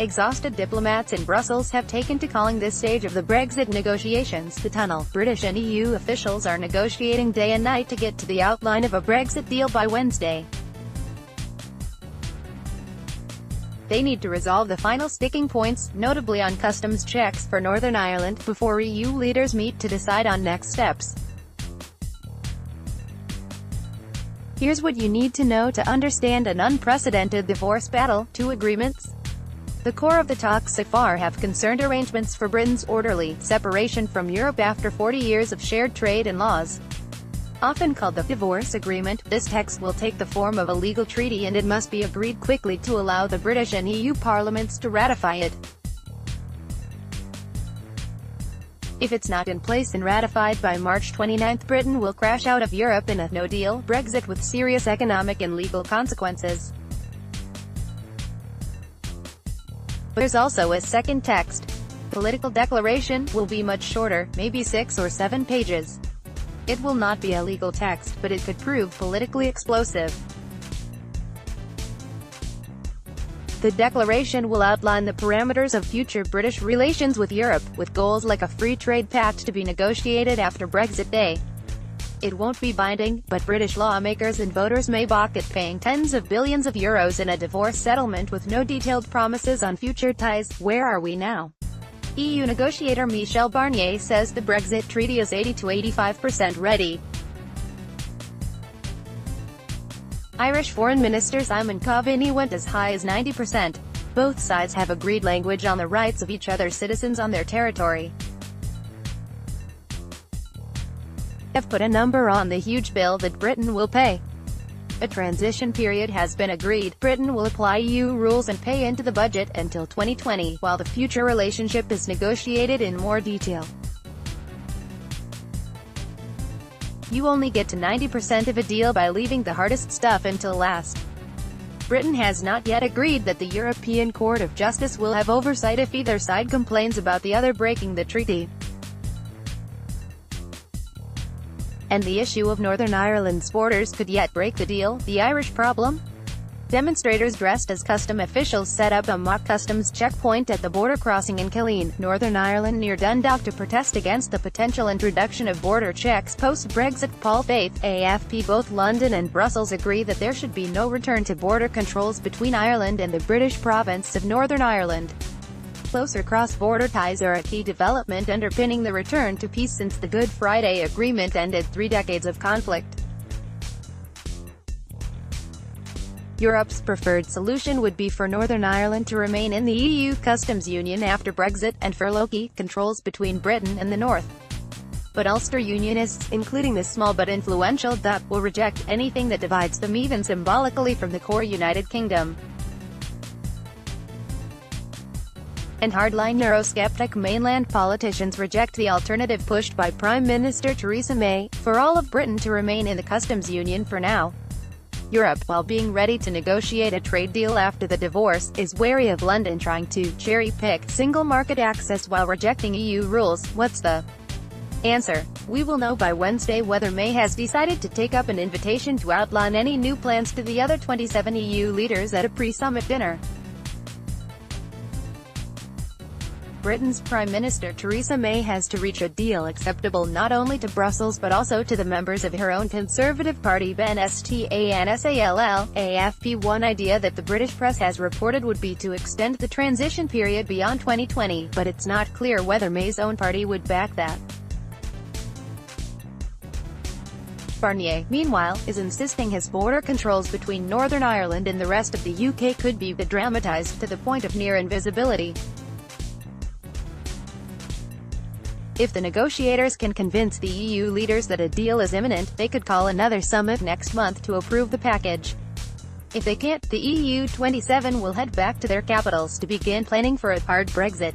Exhausted diplomats in Brussels have taken to calling this stage of the Brexit negotiations the tunnel. British and EU officials are negotiating day and night to get to the outline of a Brexit deal by Wednesday. They need to resolve the final sticking points, notably on customs checks for Northern Ireland, before EU leaders meet to decide on next steps. Here's what you need to know to understand an unprecedented divorce battle: 2 agreements. The core of the talks so far have concerned arrangements for Britain's orderly separation from Europe after 40 years of shared trade and laws. Often called the divorce agreement, this text will take the form of a legal treaty and it must be agreed quickly to allow the British and EU parliaments to ratify it. If it's not in place and ratified by March 29, Britain will crash out of Europe in a no-deal Brexit with serious economic and legal consequences. There's also a second text. Political declaration will be much shorter, maybe 6 or 7 pages. It will not be a legal text, but it could prove politically explosive. The declaration will outline the parameters of future British relations with Europe, with goals like a free trade pact to be negotiated after Brexit Day. It won't be binding, but British lawmakers and voters may balk at paying tens of billions of euros in a divorce settlement with no detailed promises on future ties. Where are we now? EU negotiator Michel Barnier says the Brexit treaty is 80 to 85% ready. Irish Foreign Minister Simon Coveney went as high as 90%. Both sides have agreed language on the rights of each other's citizens on their territory. Have put a number on the huge bill that Britain will pay. A transition period has been agreed. Britain will apply EU rules and pay into the budget until 2020, while the future relationship is negotiated in more detail. You only get to 90% of a deal by leaving the hardest stuff until last. Britain has not yet agreed that the European Court of Justice will have oversight if either side complains about the other breaking the treaty. And the issue of Northern Ireland's borders could yet break the deal. The Irish problem? Demonstrators dressed as custom officials set up a mock customs checkpoint at the border crossing in Killeen, Northern Ireland near Dundalk to protest against the potential introduction of border checks post-Brexit. Paul Faith, AFP. Both London and Brussels agree that there should be no return to border controls between Ireland and the British province of Northern Ireland. Closer cross-border ties are a key development underpinning the return to peace since the Good Friday Agreement ended 3 decades of conflict. Europe's preferred solution would be for Northern Ireland to remain in the EU customs union after Brexit, and for local controls between Britain and the North. But Ulster Unionists, including the small but influential DUP, will reject anything that divides them even symbolically from the core United Kingdom. And hardline Eurosceptic mainland politicians reject the alternative pushed by Prime Minister Theresa May, for all of Britain to remain in the customs union for now. Europe, while being ready to negotiate a trade deal after the divorce, is wary of London trying to cherry-pick single market access while rejecting EU rules. What's the answer? We will know by Wednesday whether May has decided to take up an invitation to outline any new plans to the other 27 EU leaders at a pre-summit dinner. Britain's Prime Minister Theresa May has to reach a deal acceptable not only to Brussels but also to the members of her own Conservative Party. Ben Stansall, AFP. One idea that the British press has reported would be to extend the transition period beyond 2020, but it's not clear whether May's own party would back that. Barnier, meanwhile, is insisting his border controls between Northern Ireland and the rest of the UK could be dramatised to the point of near invisibility. If the negotiators can convince the EU leaders that a deal is imminent, they could call another summit next month to approve the package. If they can't, the EU 27 will head back to their capitals to begin planning for a hard Brexit.